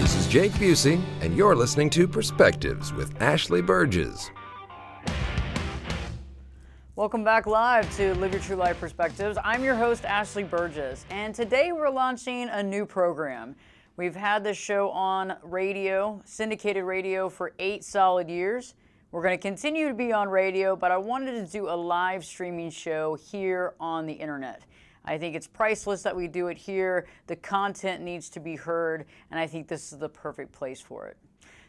This is Jake Busey, and you're listening to Perspectives with Ashley Burgess. Welcome back live to Live Your True Life Perspectives. I'm your host, Ashley Burgess, and today we're launching a new program. We've had this show on radio, syndicated radio, for 8 solid years. We're going to continue to be on radio, but I wanted to do a live streaming show here on the internet. I think it's priceless that we do it here. The content needs to be heard, and I think this is the perfect place for it.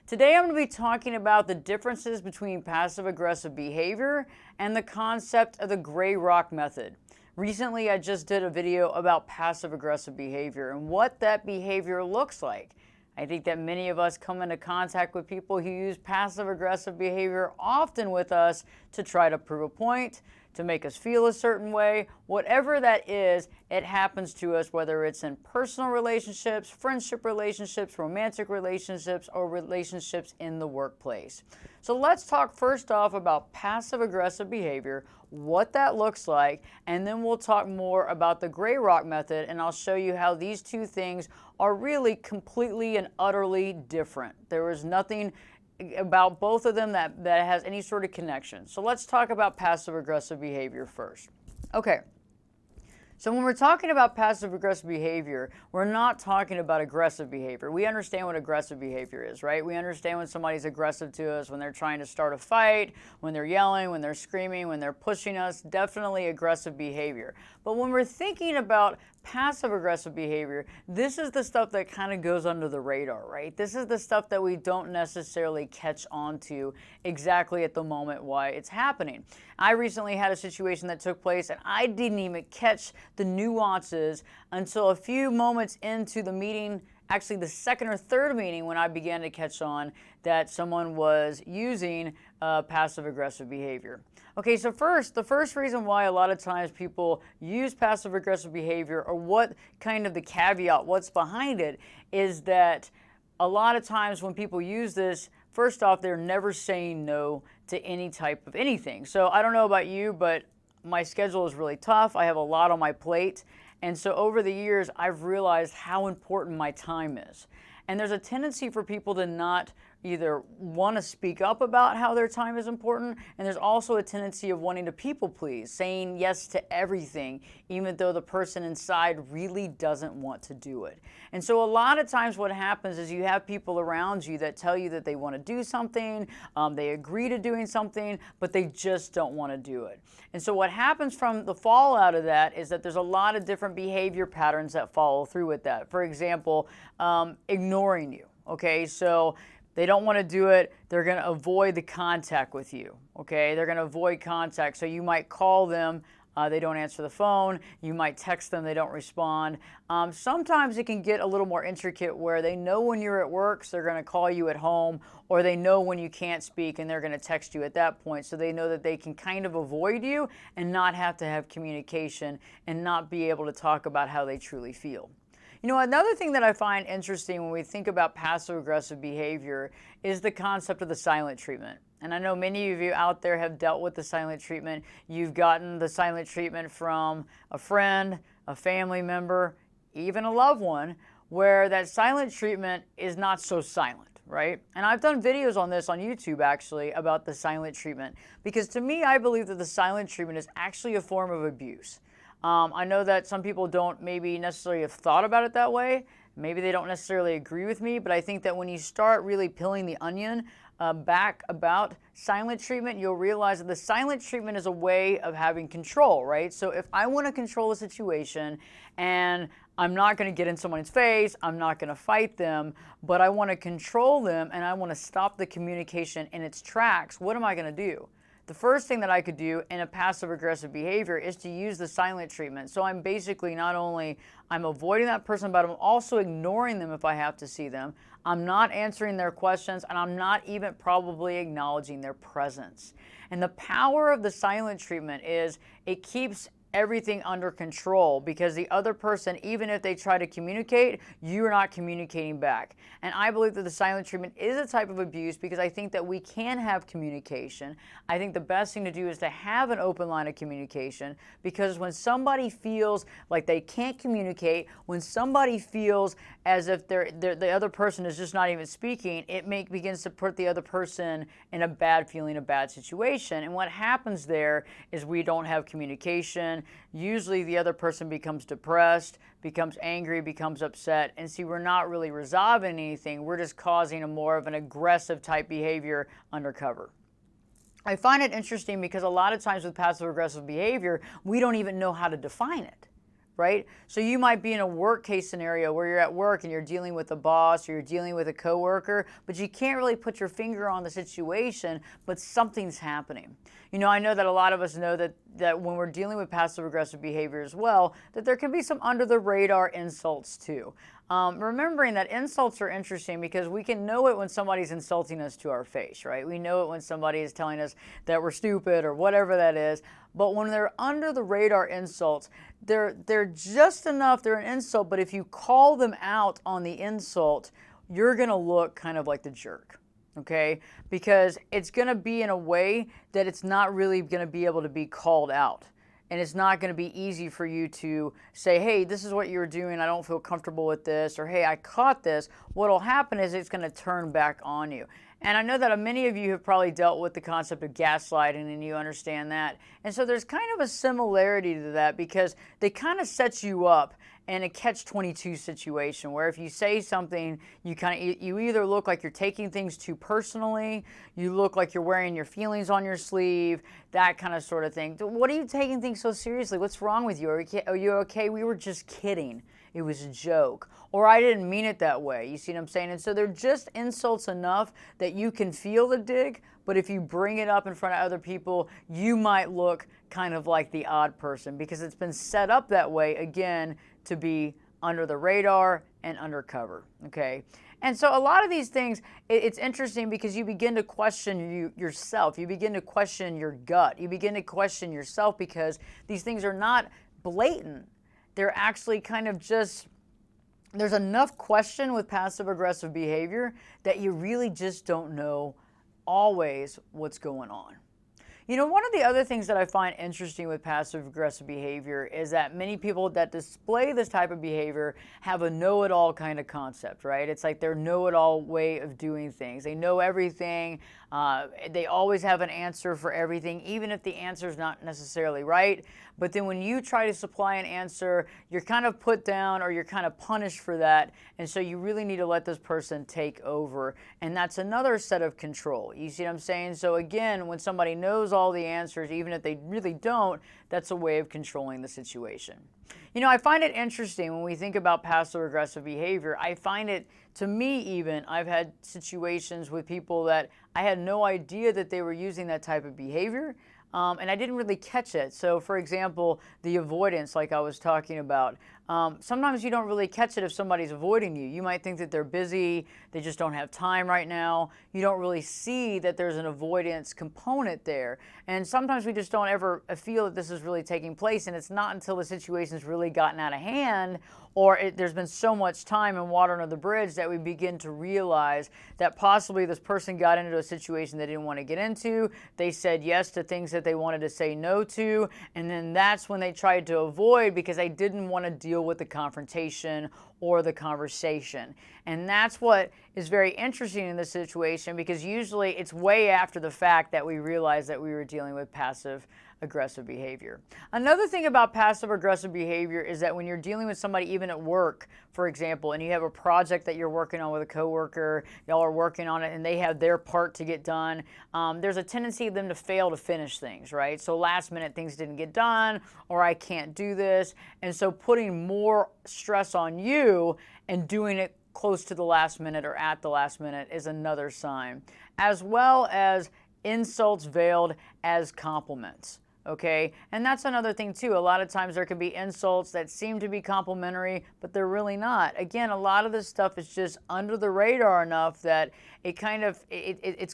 Today I'm going to be talking about the differences between passive-aggressive behavior and the concept of the gray rock method. Recently I just did a video about passive-aggressive behavior and what that behavior looks like. I think that many of us come into contact with people who use passive-aggressive behavior often with us to try to prove a point, to make us feel a certain way. Whatever that is, it happens to us, whether it's in personal relationships, friendship relationships, romantic relationships, or relationships in the workplace. So let's talk first off about passive-aggressive behavior, what that looks like, and then we'll talk more about the gray rock method, and I'll show you how these two things are really completely and utterly different. There is nothing about both of them that has any sort of connection. So let's talk about passive-aggressive behavior first. Okay. So when we're talking about passive-aggressive behavior, we're not talking about aggressive behavior. We understand what aggressive behavior is, right? We understand when somebody's aggressive to us, when they're trying to start a fight, when they're yelling, when they're screaming, when they're pushing us, definitely aggressive behavior. But when we're thinking about passive-aggressive behavior, this is the stuff that kind of goes under the radar, right? This is the stuff that we don't necessarily catch on to exactly at the moment why it's happening. I recently had a situation that took place and I didn't even catch the nuances until a few moments into the meeting, actually the second or third meeting, when I began to catch on that someone was using passive-aggressive behavior. Okay, so the first reason why a lot of times people use passive-aggressive behavior, or what kind of the caveat, what's behind it, is that a lot of times when people use this, first off, they're never saying no to any type of anything. So I don't know about you, but my schedule is really tough. I have a lot on my plate. And so over the years, I've realized how important my time is. And there's a tendency for people to not either want to speak up about how their time is important, and there's also a tendency of wanting to people please, saying yes to everything, even though the person inside really doesn't want to do it. And so a lot of times what happens is you have people around you that tell you that they want to do something, they agree to doing something, but they just don't want to do it. And so what happens from the fallout of that is that there's a lot of different behavior patterns that follow through with that. For example, ignoring you. Okay, so they don't want to do it. They're going to avoid the contact with you. Okay, they're going to avoid contact. So you might call them, they don't answer the phone. You might text them, they don't respond. Sometimes it can get a little more intricate where they know when you're at work, so they're going to call you at home, or they know when you can't speak and they're going to text you at that point. So they know that they can kind of avoid you and not have to have communication and not be able to talk about how they truly feel. You know, another thing that I find interesting when we think about passive-aggressive behavior is the concept of the silent treatment. And I know many of you out there have dealt with the silent treatment. You've gotten the silent treatment from a friend, a family member, even a loved one, where that silent treatment is not so silent, right? And I've done videos on this on YouTube, actually, about the silent treatment, because to me, I believe that the silent treatment is actually a form of abuse. I know that some people don't maybe necessarily have thought about it that way. Maybe they don't necessarily agree with me, but I think that when you start really peeling the onion back about silent treatment, you'll realize that the silent treatment is a way of having control, right? So if I want to control a situation and I'm not going to get in someone's face, I'm not going to fight them, but I want to control them and I want to stop the communication in its tracks, what am I going to do? The first thing that I could do in a passive-aggressive behavior is to use the silent treatment. So I'm basically not only, I'm avoiding that person, but I'm also ignoring them if I have to see them. I'm not answering their questions, and I'm not even probably acknowledging their presence. And the power of the silent treatment is it keeps everything under control, because the other person, even if they try to communicate, you're not communicating back. And I believe that the silent treatment is a type of abuse, because I think that we can have communication. I think the best thing to do is to have an open line of communication, because when somebody feels like they can't communicate, when somebody feels as if the other person is just not even speaking, it begins to put the other person in a bad feeling, a bad situation. And what happens there is we don't have communication. Usually the other person becomes depressed, becomes angry, becomes upset, and see, we're not really resolving anything. We're just causing a more of an aggressive type behavior undercover. I find it interesting because a lot of times with passive aggressive behavior, we don't even know how to define it. Right? So you might be in a work case scenario where you're at work and you're dealing with a boss or you're dealing with a coworker, but you can't really put your finger on the situation, but something's happening. You know, I know that a lot of us know that when we're dealing with passive aggressive behavior as well, that there can be some under the radar insults too. Remembering that insults are interesting because we can know it when somebody's insulting us to our face, right? We know it when somebody is telling us that we're stupid or whatever that is. But when they're under the radar insults, they're just enough, they're an insult, but if you call them out on the insult, you're gonna look kind of like the jerk, okay? Because it's gonna be in a way that it's not really gonna be able to be called out. And it's not going to be easy for you to say, hey, this is what you're doing, I don't feel comfortable with this, or hey, I caught this. What'll happen is it's going to turn back on you. And I know that many of you have probably dealt with the concept of gaslighting, and you understand that. And so there's kind of a similarity to that, because they kind of set you up in a catch-22 situation where if you say something, you either look like you're taking things too personally, you look like you're wearing your feelings on your sleeve, that kind of sort of thing. What are you taking things so seriously? What's wrong with you? Are you okay? We were just kidding. It was a joke. Or I didn't mean it that way. You see what I'm saying? And so they're just insults enough that you can feel the dig, but if you bring it up in front of other people, you might look kind of like the odd person, because it's been set up that way, again, to be under the radar and undercover, okay? And so a lot of these things, it's interesting because you begin to question yourself. You begin to question your gut. You begin to question yourself because these things are not blatant. They're actually kind of just, there's enough question with passive aggressive behavior that you really just don't know always what's going on. You know, one of the other things that I find interesting with passive aggressive behavior is that many people that display this type of behavior have a know-it-all kind of concept, right? It's like their know-it-all way of doing things. They know everything. They always have an answer for everything, even if the answer is not necessarily right. But then when you try to supply an answer, you're kind of put down or you're kind of punished for that. And so you really need to let this person take over. And that's another set of control. You see what I'm saying? So again, when somebody knows all the answers, even if they really don't, that's a way of controlling the situation. You know, I find it interesting when we think about passive aggressive behavior. I find it, to me even, I've had situations with people that I had no idea that they were using that type of behavior. And I didn't really catch it. So for example, the avoidance, like I was talking about, sometimes you don't really catch it if somebody's avoiding you. You might think that they're busy, they just don't have time right now. You don't really see that there's an avoidance component there. And sometimes we just don't ever feel that this is really taking place, and it's not until the situation's really gotten out of hand or there's been so much time and water under the bridge that we begin to realize that possibly this person got into a situation they didn't want to get into. They said yes to things that they wanted to say no to, and then that's when they tried to avoid because they didn't want to deal with the confrontation or the conversation. And that's what is very interesting in this situation, because usually it's way after the fact that we realize that we were dealing with passive aggressive behavior. Another thing about passive aggressive behavior is that when you're dealing with somebody even at work, for example, and you have a project that you're working on with a coworker, y'all are working on it and they have their part to get done, there's a tendency of them to fail to finish things, right? So last minute things didn't get done, or I can't do this. And so putting more stress on you and doing it close to the last minute or at the last minute is another sign, as well as insults veiled as compliments. Okay, and that's another thing too. A lot of times there can be insults that seem to be complimentary, but they're really not. Again, a lot of this stuff is just under the radar enough that it's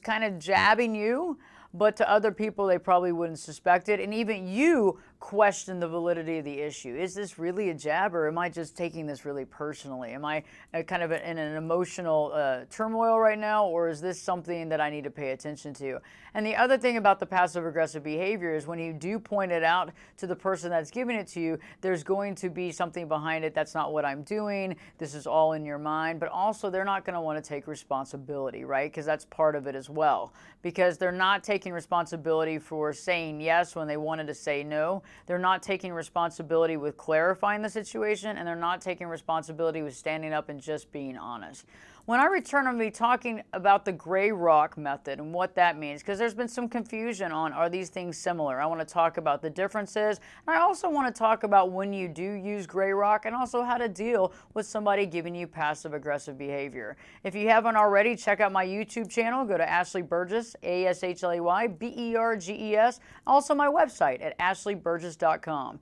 kind of jabbing you, but to other people they probably wouldn't suspect it, and even you question the validity of the issue. Is this really a jab, or am I just taking this really personally? Am I kind of in an emotional turmoil right now, or is this something that I need to pay attention to? And the other thing about the passive aggressive behavior is when you do point it out to the person that's giving it to you, there's going to be something behind it. That's not what I'm doing. This is all in your mind. But also they're not going to want to take responsibility, right? Because that's part of it as well. Because they're not taking responsibility for saying yes when they wanted to say no. They're not taking responsibility with clarifying the situation, and they're not taking responsibility with standing up and just being honest. When I return, I'm going to be talking about the gray rock method and what that means, because there's been some confusion on, are these things similar? I want to talk about the differences. And I also want to talk about when you do use gray rock, and also how to deal with somebody giving you passive aggressive behavior. If you haven't already, check out my YouTube channel. Go to Ashley Burgess, AShleyBurgess. Also my website at ashleyburgess.com.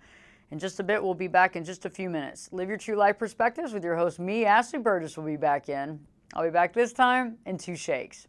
In just a bit, we'll be back in just a few minutes. Live Your True Life Perspectives with your host, me, Ashley Burgess, will be back in. I'll be back this time in 2 shakes.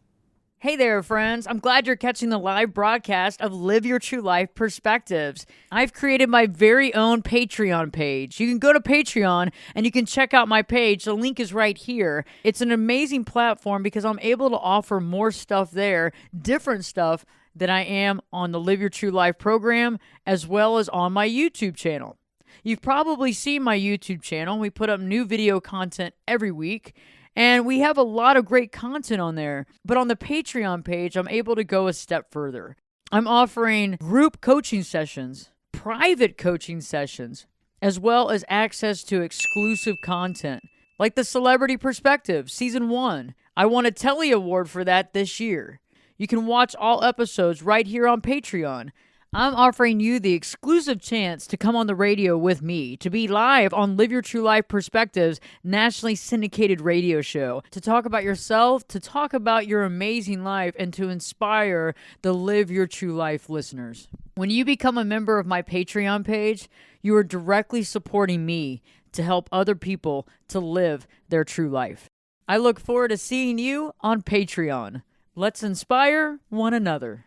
Hey there, friends. I'm glad you're catching the live broadcast of Live Your True Life Perspectives. I've created my very own Patreon page. You can go to Patreon and you can check out my page. The link is right here. It's an amazing platform because I'm able to offer more stuff there, different stuff than I am on the Live Your True Life program, as well as on my YouTube channel. You've probably seen my YouTube channel. We put up new video content every week. And we have a lot of great content on there. But on the Patreon page, I'm able to go a step further. I'm offering group coaching sessions, private coaching sessions, as well as access to exclusive content, like the Celebrity Perspective Season 1. I won a Telly Award for that this year. You can watch all episodes right here on Patreon. I'm offering you the exclusive chance to come on the radio with me, to be live on Live Your True Life Perspectives, nationally syndicated radio show, to talk about yourself, to talk about your amazing life, and to inspire the Live Your True Life listeners. When you become a member of my Patreon page, you are directly supporting me to help other people to live their true life. I look forward to seeing you on Patreon. Let's inspire one another.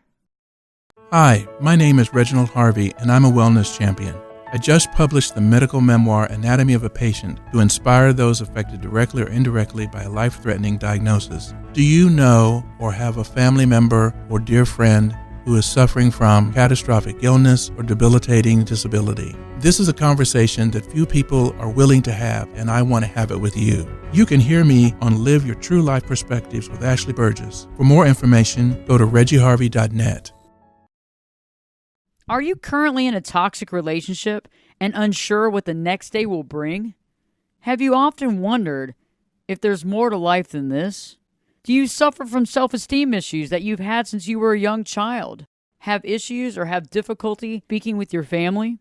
Hi, my name is Reginald Harvey, and I'm a wellness champion. I just published the medical memoir Anatomy of a Patient to inspire those affected directly or indirectly by a life-threatening diagnosis. Do you know or have a family member or dear friend who is suffering from catastrophic illness or debilitating disability? This is a conversation that few people are willing to have, and I want to have it with you. You can hear me on Live Your True Life Perspectives with Ashley Burgess. For more information, go to reggieharvey.net. Are you currently in a toxic relationship and unsure what the next day will bring? Have you often wondered if there's more to life than this? Do you suffer from self-esteem issues that you've had since you were a young child? Have issues or have difficulty speaking with your family?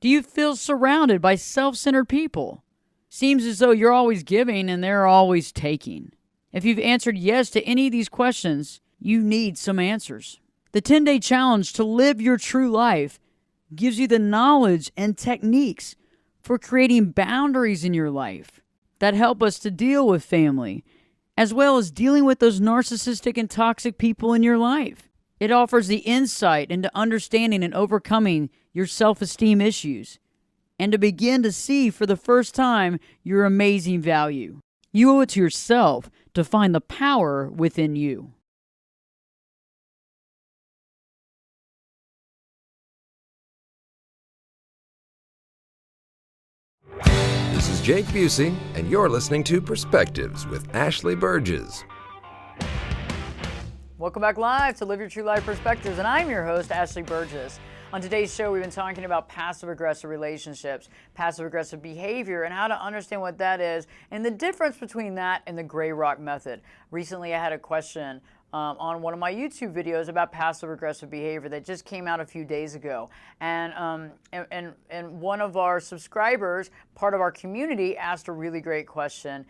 Do you feel surrounded by self-centered people? Seems as though you're always giving and they're always taking. If you've answered yes to any of these questions, you need some answers. The 10-day challenge to live your true life gives you the knowledge and techniques for creating boundaries in your life that help us to deal with family, as well as dealing with those narcissistic and toxic people in your life. It offers the insight into understanding and overcoming your self-esteem issues, and to begin to see for the first time your amazing value. You owe it to yourself to find the power within you. This is Jake Busey, and you're listening to Perspectives with Ashley Burgess. Welcome back live to Live Your True Life Perspectives, and I'm your host, Ashley Burgess. On today's show, we've been talking about passive-aggressive relationships, passive-aggressive behavior, and how to understand what that is, and the difference between that and the gray rock method. Recently, I had a question on one of my YouTube videos about passive-aggressive behavior that just came out a few days ago. And one of our subscribers, part of our community, asked a really great question.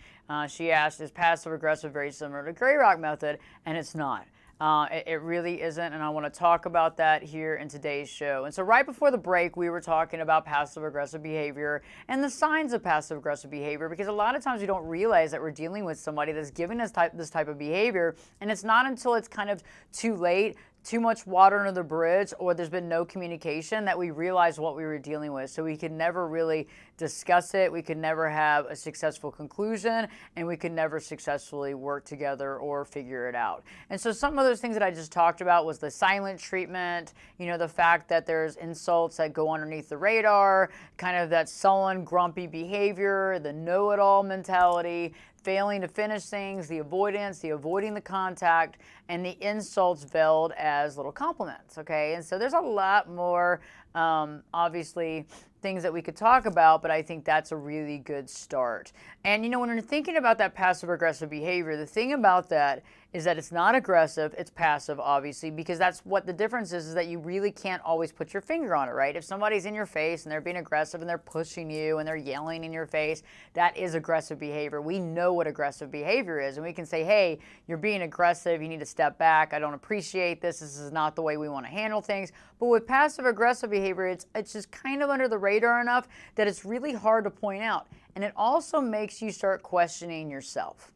She asked, is passive-aggressive very similar to gray rock method? And it's not. It really isn't, and I want to talk about that here in today's show. And so right before the break, we were talking about passive-aggressive behavior and the signs of passive-aggressive behavior, because a lot of times we don't realize that we're dealing with somebody that's giving us this type of behavior, and it's not until it's kind of too late too much water under the bridge, or there's been no communication, that we realize what we were dealing with. So we could never really discuss it. We could never have a successful conclusion, and we could never successfully work together or figure it out. And so some of those things that I just talked about was the silent treatment, the fact that there's insults that go underneath the radar, kind of that sullen, grumpy behavior, the know-it-all mentality, failing to finish things, the avoidance, the avoiding the contact, and the insults veiled as little compliments, okay? And so there's a lot more, obviously, things that we could talk about, but I think that's a really good start. And when you're thinking about that passive-aggressive behavior, the thing about that is that it's not aggressive, it's passive, obviously, because that's what the difference is that you really can't always put your finger on it, right? If somebody's in your face and they're being aggressive and they're pushing you and they're yelling in your face, that is aggressive behavior. We know what aggressive behavior is, and we can say, hey, you're being aggressive, you need to step back, I don't appreciate this is not the way we want to handle things. But with passive-aggressive behavior, it's just kind of under the radar enough that it's really hard to point out. And it also makes you start questioning yourself.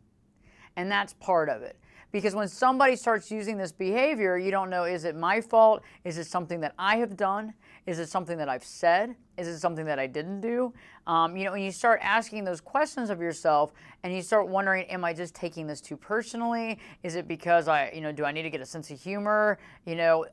And that's part of it. Because when somebody starts using this behavior, you don't know, is it my fault? Is it something that I have done? Is it something that I've said? Is it something that I didn't do? When you start asking those questions of yourself and you start wondering, am I just taking this too personally? Is it because do I need to get a sense of humor?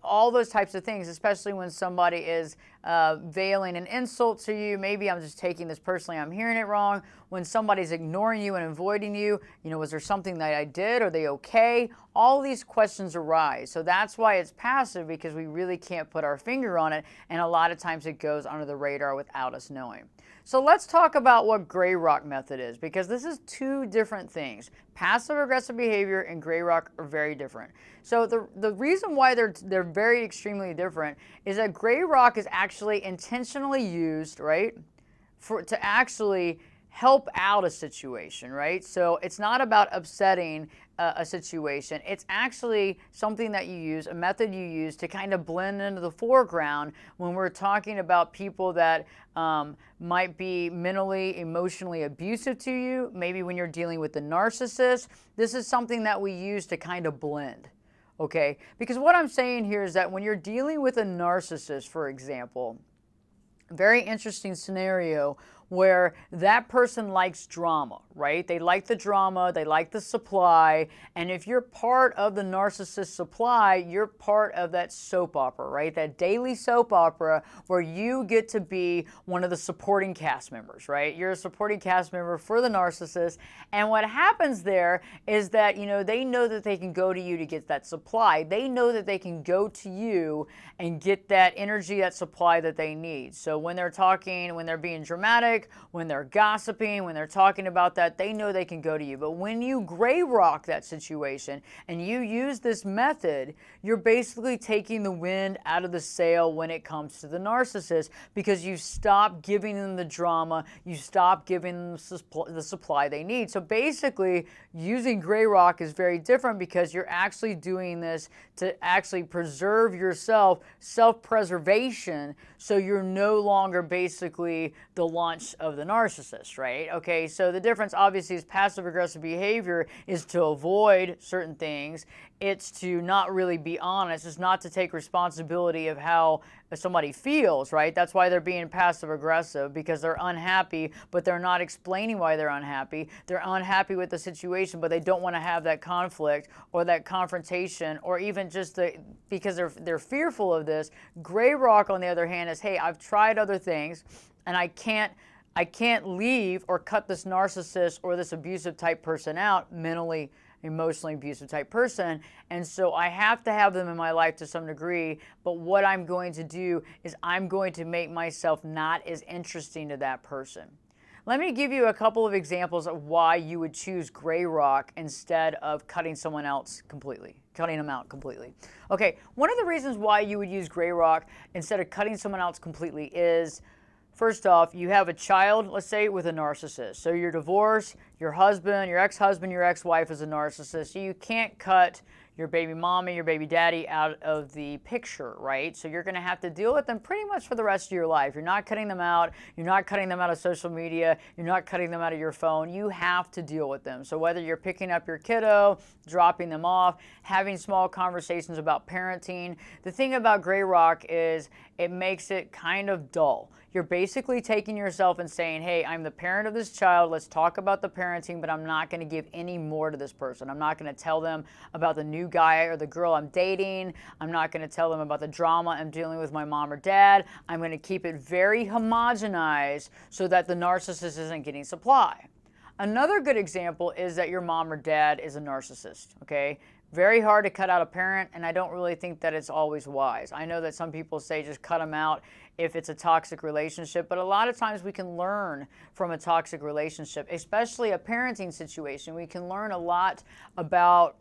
All those types of things, especially when somebody is veiling an insult to you. Maybe I'm just taking this personally, I'm hearing it wrong. When somebody's ignoring you and avoiding you, was there something that I did? Are they okay? All these questions arise. So that's why it's passive, because we really can't put our finger on it. And a lot of times it goes under the radar without us knowing. So let's talk about what Gray Rock method is, because this is two different things. Passive-aggressive behavior and Gray Rock are very different. So the reason why they're very extremely different is that Gray Rock is actually intentionally used, right, to actually help out a situation, right? So it's not about upsetting a situation. It's actually something that you use, a method you use to kind of blend into the foreground when we're talking about people that might be mentally, emotionally abusive to you. Maybe when you're dealing with the narcissist, this is something that we use to kind of blend, okay? Because what I'm saying here is that when you're dealing with a narcissist, for example, very interesting scenario where that person likes drama, right? They like the drama, they like the supply, and if you're part of the narcissist supply, you're part of that soap opera, right? That daily soap opera where you get to be one of the supporting cast members, right? You're a supporting cast member for the narcissist, and what happens there is that, they know that they can go to you to get that supply. They know that they can go to you and get that energy, that supply that they need. So when they're talking, when they're being dramatic, when they're gossiping, when they're talking about that, they know they can go to you. But when you Gray Rock that situation and you use this method, you're basically taking the wind out of the sail when it comes to the narcissist, because you stop giving them the drama, you stop giving them the supply they need. So basically, using Gray Rock is very different, because you're actually doing this to actually preserve yourself, self-preservation, so you're no longer basically the launch of the narcissist, right? Okay, so the difference obviously is passive-aggressive behavior is to avoid certain things. It's to not really be honest. It's not to take responsibility of how somebody feels, right? That's why they're being passive-aggressive, because they're unhappy, but they're not explaining why they're unhappy. They're unhappy with the situation, but they don't want to have that conflict or that confrontation, or even just because they're fearful of this. Gray Rock, on the other hand, is, hey, I've tried other things, and I can't leave or cut this narcissist or this abusive type person out, mentally, emotionally abusive type person, and so I have to have them in my life to some degree. But what I'm going to do is I'm going to make myself not as interesting to that person. Let me give you a couple of examples of why you would choose Gray Rock instead of cutting them out completely. Okay, one of the reasons why you would use Gray Rock instead of cutting someone else completely is, first off, you have a child, let's say, with a narcissist. So you're divorced, your husband, your ex-husband, your ex-wife is a narcissist. You can't cut your baby mommy, your baby daddy out of the picture, right? So you're going to have to deal with them pretty much for the rest of your life. You're not cutting them out. You're not cutting them out of social media. You're not cutting them out of your phone. You have to deal with them. So whether you're picking up your kiddo, dropping them off, having small conversations about parenting, the thing about Grey Rock is it makes it kind of dull. You're basically taking yourself and saying, hey, I'm the parent of this child. Let's talk about the parenting, but I'm not going to give any more to this person. I'm not going to tell them about the new guy or the girl I'm dating. I'm not going to tell them about the drama I'm dealing with my mom or dad. I'm going to keep it very homogenized so that the narcissist isn't getting supply. Another good example is that your mom or dad is a narcissist, okay? Very hard to cut out a parent, and I don't really think that it's always wise. I know that some people say just cut them out if it's a toxic relationship, but a lot of times we can learn from a toxic relationship, especially a parenting situation. We can learn a lot about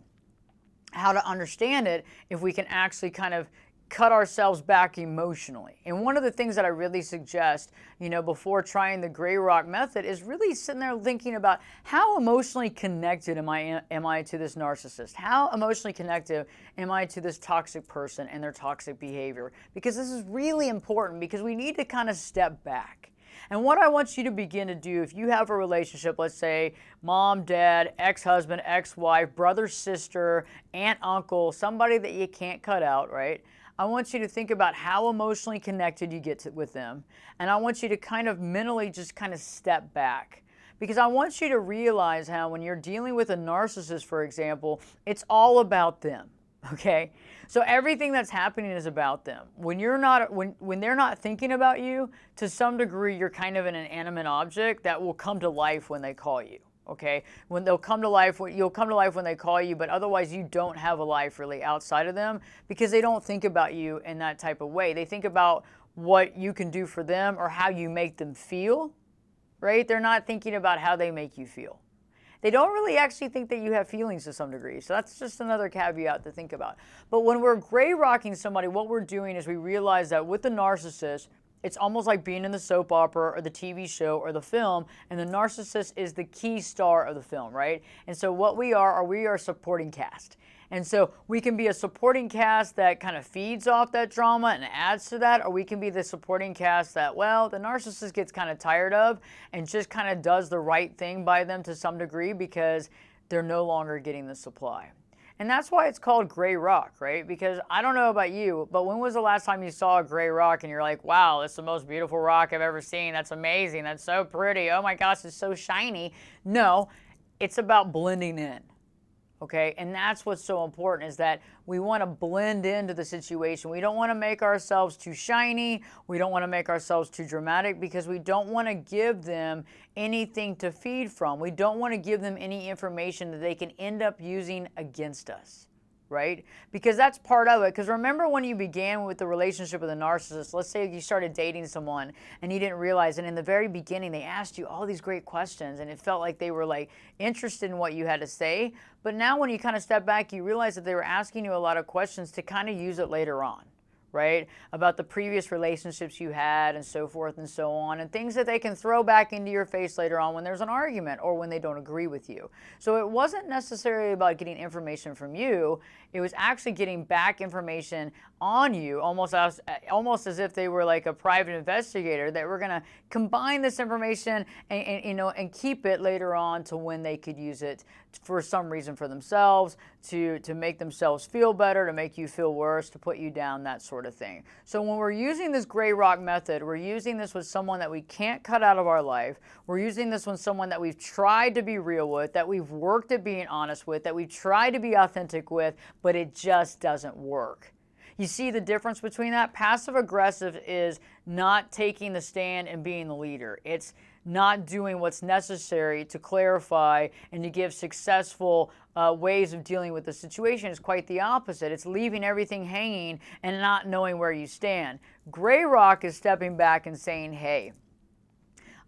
how to understand it if we can actually kind of cut ourselves back emotionally. And one of the things that I really suggest, before trying the Grey Rock method is really sitting there thinking about how emotionally connected am I to this narcissist? How emotionally connected am I to this toxic person and their toxic behavior? Because this is really important, because we need to kind of step back. And what I want you to begin to do, if you have a relationship, let's say mom, dad, ex-husband, ex-wife, brother, sister, aunt, uncle, somebody that you can't cut out, right? I want you to think about how emotionally connected you get with them. And I want you to kind of mentally just kind of step back. Because I want you to realize how when you're dealing with a narcissist, for example, it's all about them. Okay? So everything that's happening is about them. When you're not, when they're not thinking about you, to some degree, you're kind of an inanimate object that will come to life when they call you. Okay, when they'll come to life, you'll come to life when they call you, but otherwise you don't have a life really outside of them, because they don't think about you in that type of way. They think about what you can do for them or how you make them feel, right? They're not thinking about how they make you feel. They don't really actually think that you have feelings to some degree. So that's just another caveat to think about. But when we're Grey Rocking somebody, what we're doing is we realize that with the narcissist, it's almost like being in the soap opera or the TV show or the film, and the narcissist is the key star of the film, right? And so what we are supporting cast. And so we can be a supporting cast that kind of feeds off that drama and adds to that, or we can be the supporting cast that, well, the narcissist gets kind of tired of and just kind of does the right thing by them to some degree because they're no longer getting the supply. And that's why it's called Grey Rock, right? Because I don't know about you, but when was the last time you saw a gray rock and you're like, wow, that's the most beautiful rock I've ever seen. That's amazing. That's so pretty. Oh my gosh, it's so shiny. No, it's about blending in. Okay, and that's what's so important, is that we want to blend into the situation. We don't want to make ourselves too shiny. We don't want to make ourselves too dramatic, because we don't want to give them anything to feed from. We don't want to give them any information that they can end up using against us, right? Because that's part of it. Because remember when you began with the relationship with a narcissist, let's say you started dating someone and you didn't realize, and in the very beginning they asked you all these great questions and it felt like they were like interested in what you had to say. But now when you kind of step back, you realize that they were asking you a lot of questions to kind of use it later on, right? About the previous relationships you had and so forth and so on, and things that they can throw back into your face later on when there's an argument or when they don't agree with you. So it wasn't necessarily about getting information from you. It was actually getting back information on you, almost as if they were like a private investigator that were going to combine this information and keep it later on to when they could use it for some reason for themselves, to make themselves feel better, to make you feel worse, to put you down, that sort of thing. So when we're using this Grey Rock method, we're using this with someone that we can't cut out of our life. We're using this with someone that we've tried to be real with, that we've worked at being honest with, that we've tried to be authentic with, but it just doesn't work. You see the difference between that? Passive aggressive is not taking the stand and being the leader. It's not doing what's necessary to clarify and to give successful ways of dealing with the situation. It's quite the opposite. It's leaving everything hanging and not knowing where you stand. Grey Rock is stepping back and saying, hey,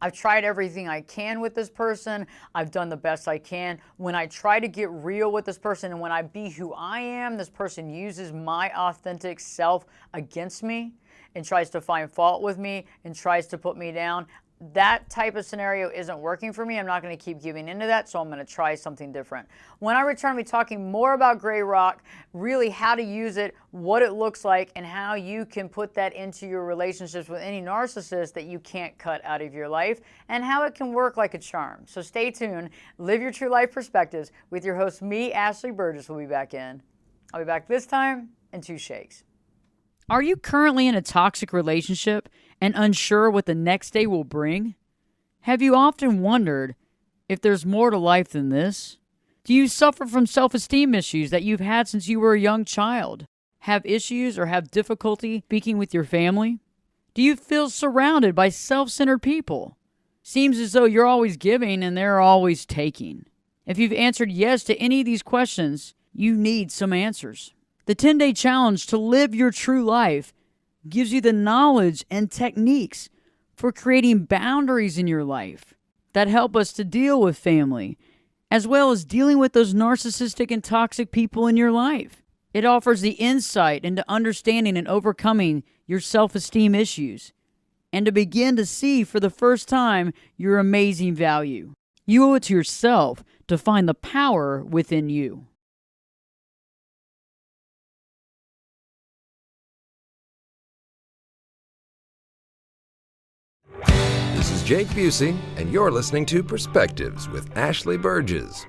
I've tried everything I can with this person. I've done the best I can. When I try to get real with this person and when I be who I am, this person uses my authentic self against me and tries to find fault with me and tries to put me down. that type of scenario isn't working for me, I'm not going to keep giving into that, so I'm going to try something different. When I return, I'll be talking more about gray rock, really how to use it, what it looks like, and how you can put that into your relationships with any narcissist that you can't cut out of your life, and how it can work like a charm. So stay tuned. Live Your True Life Perspectives with your host, me, Ashley Burgess, will be back in. I'll be back this time in 2 shakes. Are you currently in a toxic relationship and unsure what the next day will bring? Have you often wondered if there's more to life than this? Do you suffer from self-esteem issues that you've had since you were a young child? Have issues or have difficulty speaking with your family? Do you feel surrounded by self-centered people? Seems as though you're always giving and they're always taking. If you've answered yes to any of these questions, you need some answers. The 10-day challenge to live your true life gives you the knowledge and techniques for creating boundaries in your life that help us to deal with family, as well as dealing with those narcissistic and toxic people in your life. It offers the insight into understanding and overcoming your self-esteem issues, and to begin to see for the first time your amazing value. You owe it to yourself to find the power within you. This is Jake Busey, and you're listening to Perspectives with Ashley Burgess.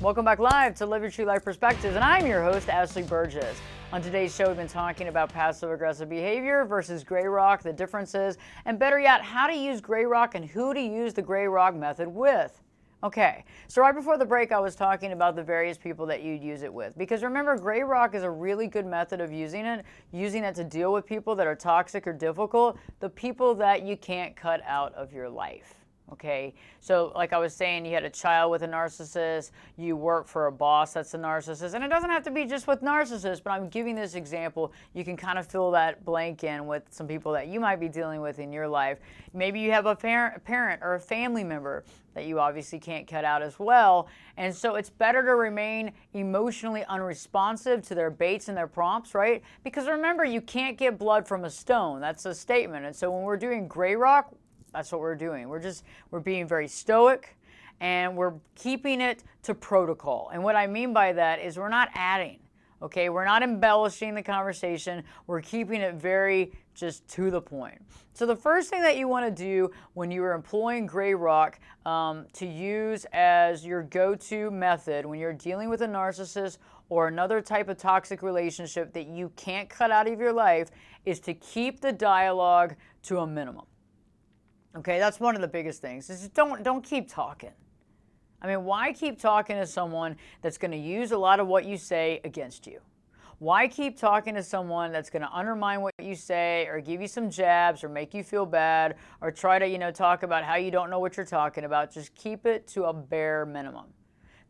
Welcome back live to Live Your True Life Perspectives, and I'm your host, Ashley Burgess. On today's show, we've been talking about passive-aggressive behavior versus gray rock, the differences, and better yet, how to use gray rock and who to use the gray rock method with. Okay, so right before the break, I was talking about the various people that you'd use it with. Because remember, gray rock is a really good method of using it to deal with people that are toxic or difficult, the people that you can't cut out of your life. Okay, so like I was saying, you had a child with a narcissist, you work for a boss that's a narcissist, and it doesn't have to be just with narcissists, but I'm giving this example. You can kind of fill that blank in with some people that you might be dealing with in your life. Maybe you have a parent or a family member that you obviously can't cut out as well, and so it's better to remain emotionally unresponsive to their baits and their prompts, right? Because remember, you can't get blood from a stone. That's a statement, and so when we're doing gray rock, that's what we're doing. We're being very stoic, and we're keeping it to protocol. And what I mean by that is we're not adding, okay? We're not embellishing the conversation. We're keeping it very just to the point. So the first thing that you want to do when you are employing gray rock to use as your go-to method when you're dealing with a narcissist or another type of toxic relationship that you can't cut out of your life is to keep the dialogue to a minimum. Okay, that's one of the biggest things, is don't keep talking. I mean, why keep talking to someone that's going to use a lot of what you say against you? Why keep talking to someone that's going to undermine what you say or give you some jabs or make you feel bad or try to, talk about how you don't know what you're talking about? Just keep it to a bare minimum.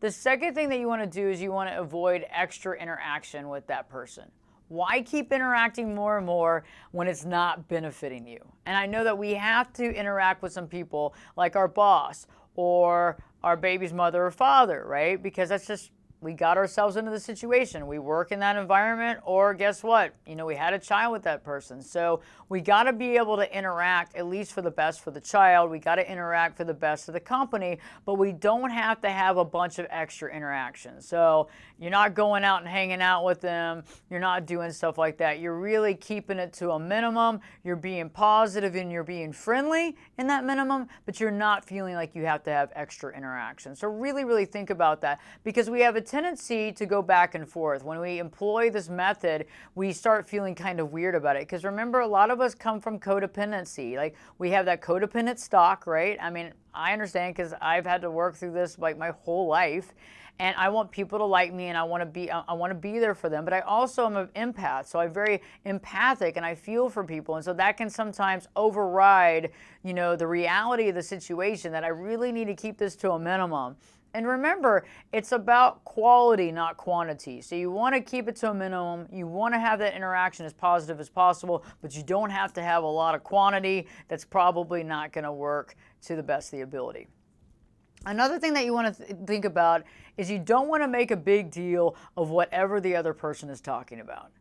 The second thing that you want to do is you want to avoid extra interaction with that person. Why keep interacting more and more when it's not benefiting you? And I know that we have to interact with some people like our boss or our baby's mother or father, right? Because that's just, we got ourselves into the situation. We work in that environment, or guess what? We had a child with that person. So we got to be able to interact at least for the best for the child. We got to interact for the best of the company, but we don't have to have a bunch of extra interactions. So you're not going out and hanging out with them. You're not doing stuff like that. You're really keeping it to a minimum. You're being positive and you're being friendly in that minimum, but you're not feeling like you have to have extra interactions. So really, really think about that, because we have a tendency to go back and forth. When we employ this method, we start feeling kind of weird about it. Because remember, a lot of us come from codependency. Like, we have that codependent stock, right? I mean, I understand, because I've had to work through this like my whole life. And I want people to like me, and I want to be there for them. But I also am an empath, so I'm very empathic, and I feel for people. And so that can sometimes override, the reality of the situation, that I really need to keep this to a minimum. And remember, it's about quality, not quantity. So you want to keep it to a minimum. You want to have that interaction as positive as possible, but you don't have to have a lot of quantity. That's probably not going to work to the best of the ability. Another thing that you want to think about is you don't want to make a big deal of whatever the other person is talking about.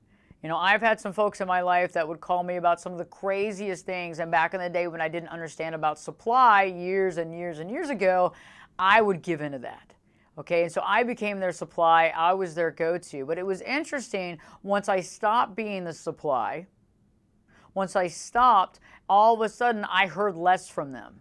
You know, I've had some folks in my life that would call me about some of the craziest things. And back in the day when I didn't understand about supply years and years and years ago, I would give into that. Okay, and so I became their supply. I was their go-to. But it was interesting, once I stopped being the supply, once I stopped, all of a sudden I heard less from them.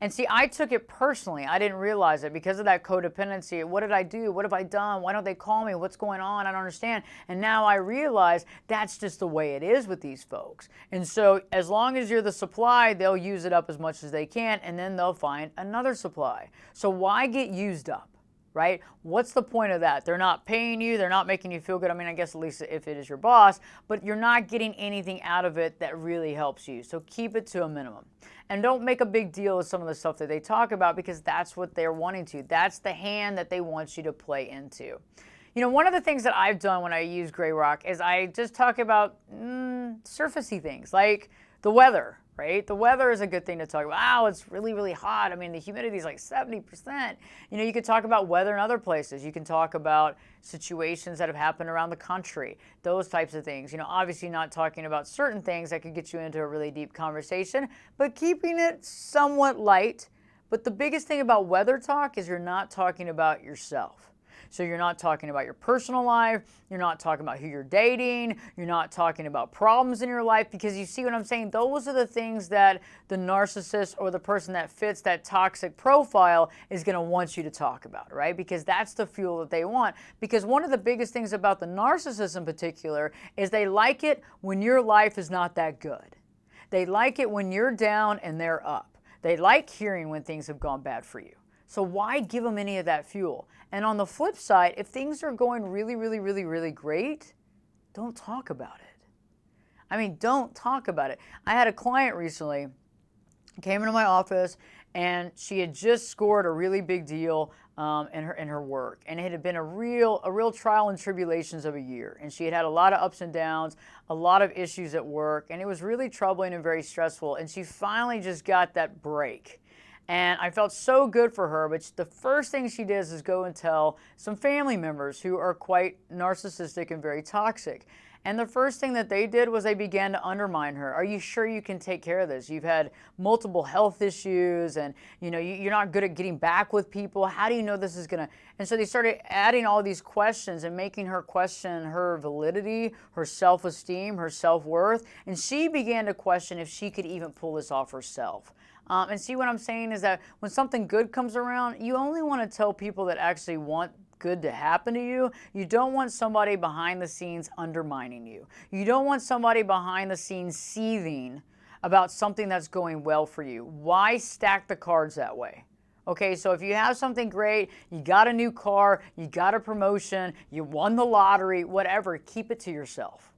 And see, I took it personally. I didn't realize it because of that codependency. What did I do? What have I done? Why don't they call me? What's going on? I don't understand. And now I realize that's just the way it is with these folks. And so as long as you're the supply, they'll use it up as much as they can, and then they'll find another supply. So why get used up? Right? What's the point of that? They're not paying you. They're not making you feel good. I mean, I guess at least if it is your boss, but you're not getting anything out of it that really helps you. So keep it to a minimum. And don't make a big deal of some of the stuff that they talk about, because that's what they're wanting to. That's the hand that they want you to play into. You know, one of the things that I've done when I use Grey Rock is I just talk about surfacey things like the weather. Right? The weather is a good thing to talk about. Wow, it's really, really hot. I mean, the humidity is like 70%. You know, you could talk about weather in other places. You can talk about situations that have happened around the country, those types of things. You know, obviously not talking about certain things that could get you into a really deep conversation, but keeping it somewhat light. But the biggest thing about weather talk is you're not talking about yourself. So you're not talking about your personal life, you're not talking about who you're dating, you're not talking about problems in your life, because you see what I'm saying? Those are the things that the narcissist or the person that fits that toxic profile is going to want you to talk about, right? Because that's the fuel that they want. Because one of the biggest things about the narcissist in particular is they like it when your life is not that good. They like it when you're down and they're up. They like hearing when things have gone bad for you. So why give them any of that fuel? And on the flip side, if things are going really, really, really, really great, don't talk about it. I mean, don't talk about it. I had a client recently, came into my office, and she had just scored a really big deal in her work. And it had been a real trial and tribulations of a year. And she had had a lot of ups and downs, a lot of issues at work, and it was really troubling and very stressful. And she finally just got that break. And I felt so good for her, but the first thing she does is go and tell some family members who are quite narcissistic and very toxic. And the first thing that they did was they began to undermine her. Are you sure you can take care of this? You've had multiple health issues, and you're not good at getting back with people. How do you know this is gonna? And so they started adding all these questions and making her question her validity, her self-esteem, her self-worth. And she began to question if she could even pull this off herself. And see what I'm saying is that when something good comes around, you only want to tell people that actually want good to happen to you. You don't want somebody behind the scenes undermining you. You don't want somebody behind the scenes seething about something that's going well for you. Why stack the cards that way? Okay, so if you have something great, you got a new car, you got a promotion, you won the lottery, whatever, keep it to yourself.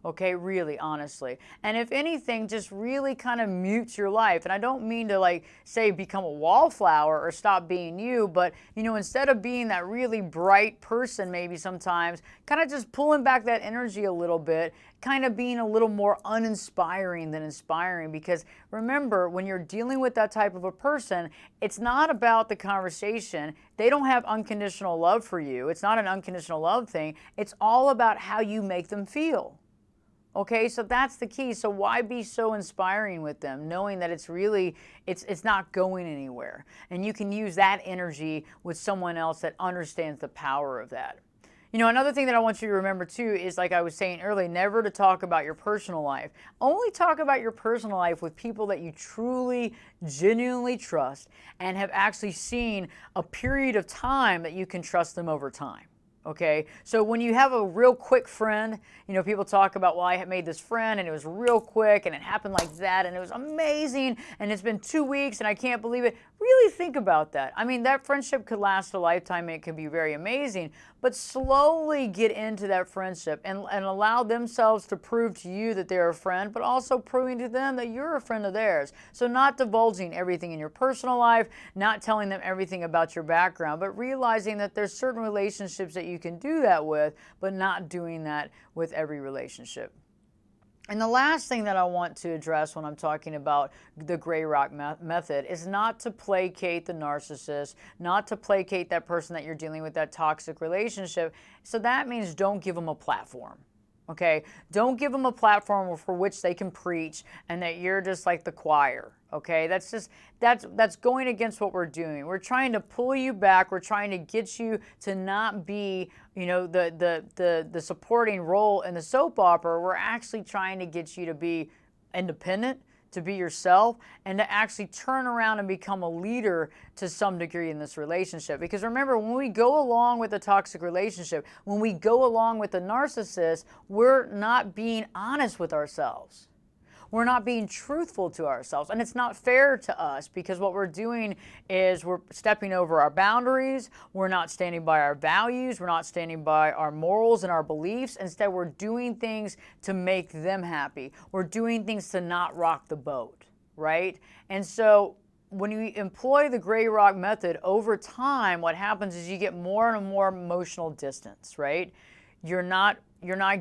Okay, really, honestly. And if anything, just really kind of mute your life. And I don't mean to say become a wallflower or stop being you, but instead of being that really bright person maybe sometimes, kind of just pulling back that energy a little bit, kind of being a little more uninspiring than inspiring. Because remember, when you're dealing with that type of a person, it's not about the conversation. They don't have unconditional love for you. It's not an unconditional love thing. It's all about how you make them feel. Okay, so that's the key. So why be so inspiring with them, knowing that it's not going anywhere? And you can use that energy with someone else that understands the power of that. Another thing that I want you to remember too is, like I was saying earlier, never to talk about your personal life. Only talk about your personal life with people that you truly, genuinely trust and have actually seen a period of time that you can trust them over time. Okay, so when you have a real quick friend, people talk about, well, I made this friend and it was real quick and it happened like that and it was amazing and it's been 2 weeks and I can't believe it. Really think about that. I mean, that friendship could last a lifetime and it could be very amazing, but slowly get into that friendship and allow themselves to prove to you that they're a friend, but also proving to them that you're a friend of theirs. So not divulging everything in your personal life, not telling them everything about your background, but realizing that there's certain relationships that you can do that with, but not doing that with every relationship. And the last thing that I want to address when I'm talking about the Grey Rock method is not to placate the narcissist, not to placate that person that you're dealing with, that toxic relationship. So that means don't give them a platform. Okay, don't give them a platform for which they can preach and that you're just like the choir. Okay, that's going against what we're doing. We're trying to pull you back. We're trying to get you to not be, the supporting role in the soap opera. We're actually trying to get you to be independent, to be yourself, and to actually turn around and become a leader to some degree in this relationship. Because remember, when we go along with a toxic relationship, when we go along with a narcissist, we're not being honest with ourselves. We're not being truthful to ourselves, and it's not fair to us, because what we're doing is we're stepping over our boundaries. We're not standing by our values. We're not standing by our morals and our beliefs. Instead, we're doing things to make them happy. We're doing things to not rock the boat, right? And so when you employ the gray rock method over time, what happens is you get more and more emotional distance, right? You're not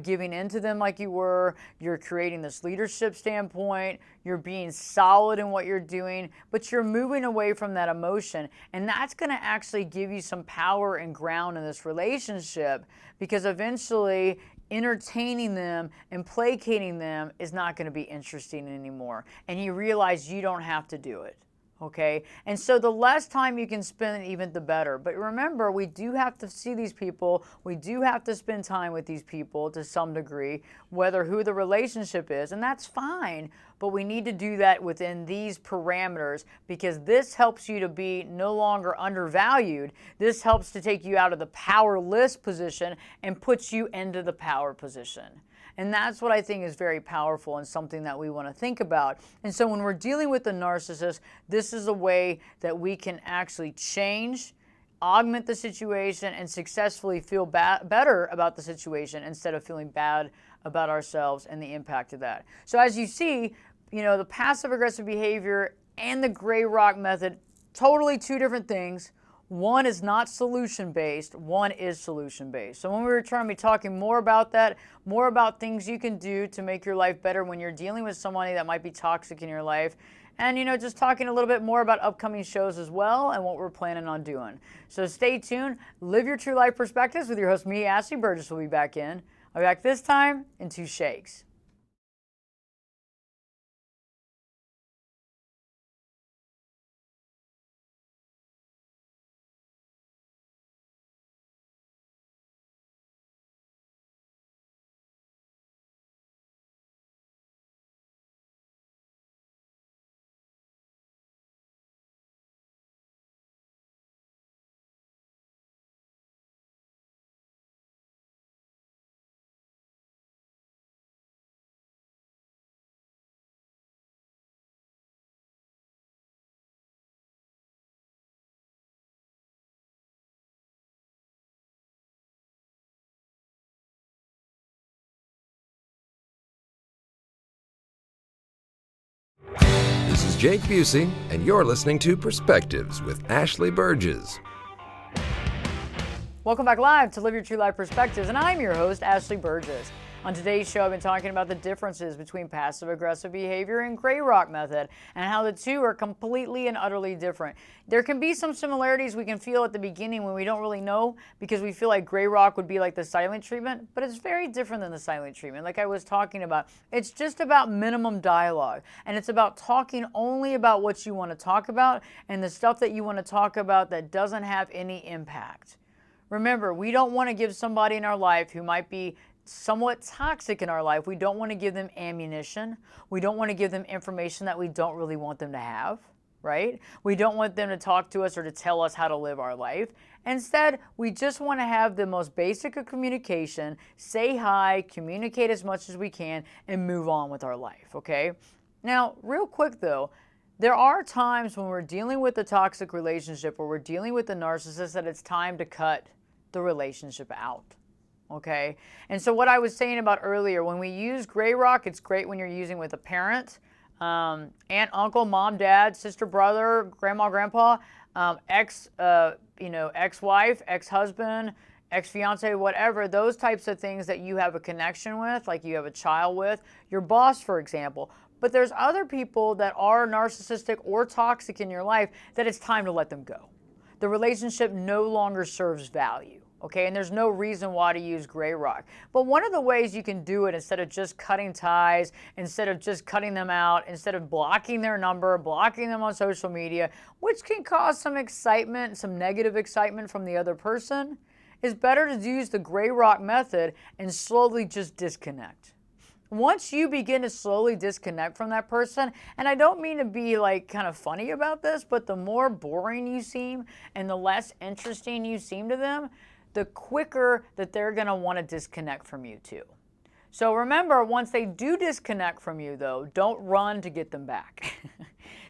giving in to them like you were. You're creating this leadership standpoint. You're being solid in what you're doing, but you're moving away from that emotion. And that's going to actually give you some power and ground in this relationship, because eventually entertaining them and placating them is not going to be interesting anymore. And you realize you don't have to do it. Okay, and so the less time you can spend, even the better. But remember, we do have to see these people. We do have to spend time with these people to some degree, whether who the relationship is, and that's fine. But we need to do that within these parameters, because this helps you to be no longer undervalued. This helps to take you out of the powerless position and puts you into the power position. And that's what I think is very powerful and something that we want to think about. And so when we're dealing with the narcissist, this is a way that we can actually change, augment the situation, and successfully feel better about the situation instead of feeling bad about ourselves and the impact of that. So as you see, the passive aggressive behavior and the gray rock method, totally two different things. One is not solution-based, one is solution-based. So when we return, we'll be talking more about that, more about things you can do to make your life better when you're dealing with somebody that might be toxic in your life. And, just talking a little bit more about upcoming shows as well and what we're planning on doing. So stay tuned. Live Your True Life Perspectives with your host, me, Ashley Burgess, will be back in. I'll be back this time in 2 shakes. This is Jake Busey, and you're listening to Perspectives with Ashley Burgess. Welcome back live to Live Your True Life Perspectives, and I'm your host, Ashley Burgess. On today's show, I've been talking about the differences between passive-aggressive behavior and gray rock method, and how the two are completely and utterly different. There can be some similarities we can feel at the beginning when we don't really know, because we feel like gray rock would be like the silent treatment, but it's very different than the silent treatment. Like I was talking about, it's just about minimum dialogue, and it's about talking only about what you want to talk about and the stuff that you want to talk about that doesn't have any impact. Remember, we don't want to give somebody in our life who might be somewhat toxic in our life, we don't want to give them ammunition. We don't want to give them information that we don't really want them to have, right? We don't want them to talk to us or to tell us how to live our life. Instead, we just want to have the most basic of communication, say hi, communicate as much as we can, and move on with our life, okay? Now, real quick though, there are times when we're dealing with a toxic relationship or we're dealing with a narcissist that it's time to cut the relationship out. Okay, and so what I was saying about earlier, when we use gray rock, it's great when you're using with a parent, aunt, uncle, mom, dad, sister, brother, grandma, grandpa, ex-wife, ex-husband, ex-fiance, whatever, those types of things that you have a connection with, like you have a child with, your boss, for example. But there's other people that are narcissistic or toxic in your life that it's time to let them go. The relationship no longer serves value. okay? And there's no reason why to use gray rock. But one of the ways you can do it, instead of just cutting ties, instead of just cutting them out, instead of blocking their number, blocking them on social media, which can cause some excitement, some negative excitement from the other person, is better to use the gray rock method and slowly just disconnect. Once you begin to slowly disconnect from that person, and I don't mean to be like kind of funny about this, but the more boring you seem and the less interesting you seem to them, the quicker that they're going to want to disconnect from you too. So remember, once they do disconnect from you though, don't run to get them back.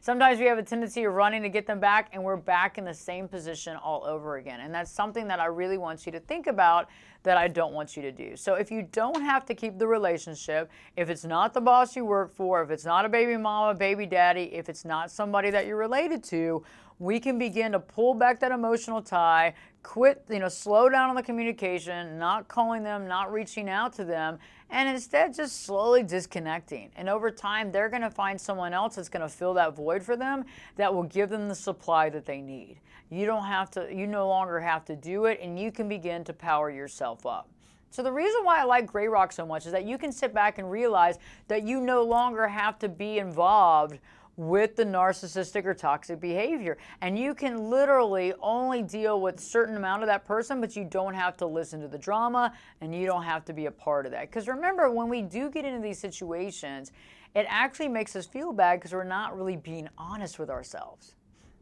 Sometimes we have a tendency of running to get them back, and we're back in the same position all over again. And that's something that I really want you to think about, that I don't want you to do. So if you don't have to keep the relationship, if it's not the boss you work for, if it's not a baby mama, baby daddy, if it's not somebody that you're related to, we can begin to pull back that emotional tie, quit, slow down on the communication, not calling them, not reaching out to them, and instead just slowly disconnecting. And over time, they're going to find someone else that's going to fill that void for them, that will give them the supply that they need. You no longer have to do it, and you can begin to power yourself up. So the reason why I like gray rock so much is that you can sit back and realize that you no longer have to be involved with the narcissistic or toxic behavior. And you can literally only deal with a certain amount of that person, but you don't have to listen to the drama, and you don't have to be a part of that. Because remember, when we do get into these situations, it actually makes us feel bad because we're not really being honest with ourselves.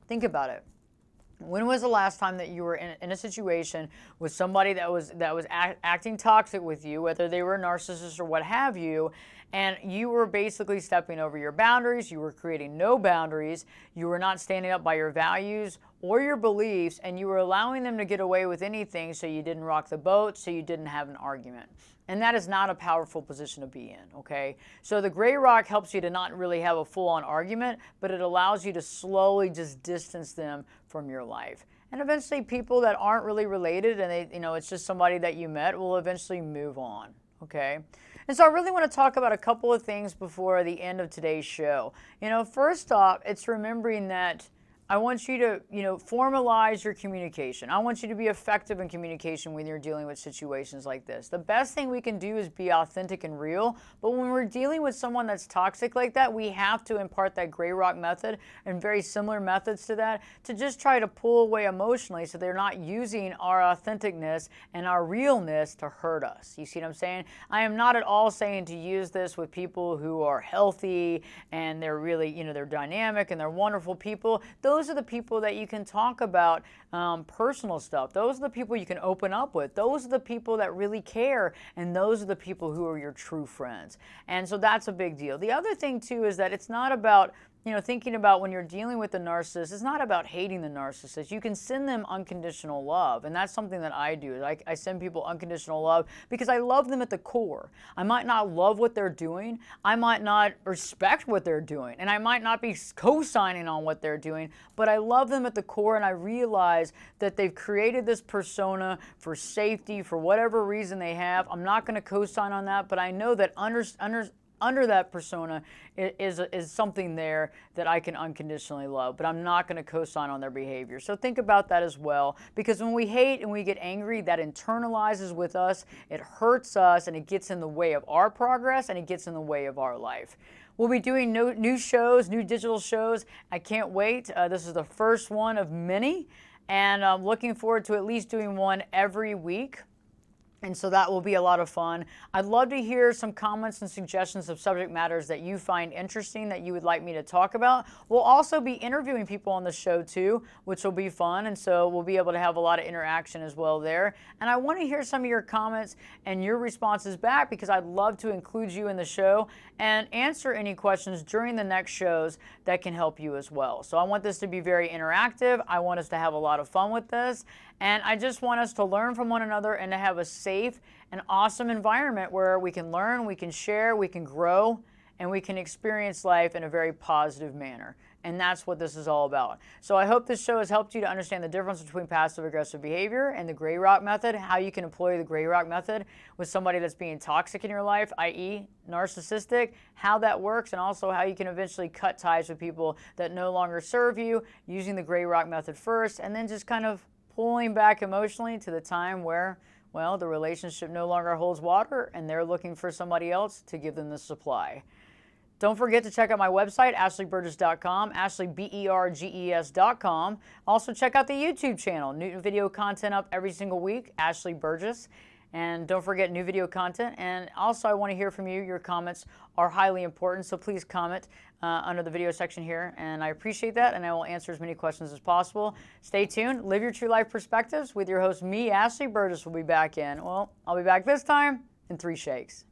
Think about it. When was the last time that you were in a situation with somebody that was acting toxic with you, whether they were a narcissist or what have you, and you were basically stepping over your boundaries, you were creating no boundaries, you were not standing up by your values or your beliefs, and you were allowing them to get away with anything so you didn't rock the boat, so you didn't have an argument. And that is not a powerful position to be in, okay? So the gray rock helps you to not really have a full-on argument, but it allows you to slowly just distance them from your life. And eventually people that aren't really related, and it's just somebody that you met, will eventually move on, okay? And so I really want to talk about a couple of things before the end of today's show. First off, it's remembering that I want you to, formalize your communication. I want you to be effective in communication when you're dealing with situations like this. The best thing we can do is be authentic and real, but when we're dealing with someone that's toxic like that, we have to impart that gray rock method and very similar methods to that, to just try to pull away emotionally so they're not using our authenticness and our realness to hurt us. You see what I'm saying? I am not at all saying to use this with people who are healthy and they're really, they're dynamic and they're wonderful people. Those are the people that you can talk about personal stuff. Those are the people you can open up with. Those are the people that really care, and those are the people who are your true friends. And so that's a big deal. The other thing too is that it's not about thinking about when you're dealing with the narcissist, it's not about hating the narcissist. You can send them unconditional love, and that's something that I do. I send people unconditional love because I love them at the core. I might not love what they're doing, I might not respect what they're doing, and I might not be co-signing on what they're doing, but I love them at the core, and I realize that they've created this persona for safety, for whatever reason they have. I'm not going to co-sign on that, but I know that under that persona is something there that I can unconditionally love, but I'm not going to co-sign on their behavior. So think about that as well, because when we hate and we get angry, that internalizes with us, it hurts us, and it gets in the way of our progress, and it gets in the way of our life. We'll be doing new shows, new digital shows. I can't wait. This is the first one of many, and I'm looking forward to at least doing one every week. And so that will be a lot of fun. I'd love to hear some comments and suggestions of subject matters that you find interesting that you would like me to talk about. We'll also be interviewing people on the show too, which will be fun. And so we'll be able to have a lot of interaction as well there. And I want to hear some of your comments and your responses back, because I'd love to include you in the show and answer any questions during the next shows that can help you as well. So I want this to be very interactive. I want us to have a lot of fun with this. And I just want us to learn from one another and to have a safe and awesome environment where we can learn, we can share, we can grow, and we can experience life in a very positive manner. And that's what this is all about. So I hope this show has helped you to understand the difference between passive-aggressive behavior and the gray rock method, how you can employ the gray rock method with somebody that's being toxic in your life, i.e. narcissistic, how that works, and also how you can eventually cut ties with people that no longer serve you using the gray rock method first, and then just kind of pulling back emotionally to the time where, well, the relationship no longer holds water and they're looking for somebody else to give them the supply. Don't forget to check out my website, ashleyburgess.com, ashleyberges.com. Also, check out the YouTube channel. New video content up every single week, Ashley Burgess. And don't forget new video content. And also, I want to hear from you. Your comments are highly important, so please comment under the video section here. And I appreciate that, and I will answer as many questions as possible. Stay tuned. Live Your True Life Perspectives with your host, me, Ashley Burgess, will be back in. Well, I'll be back this time in 3 shakes.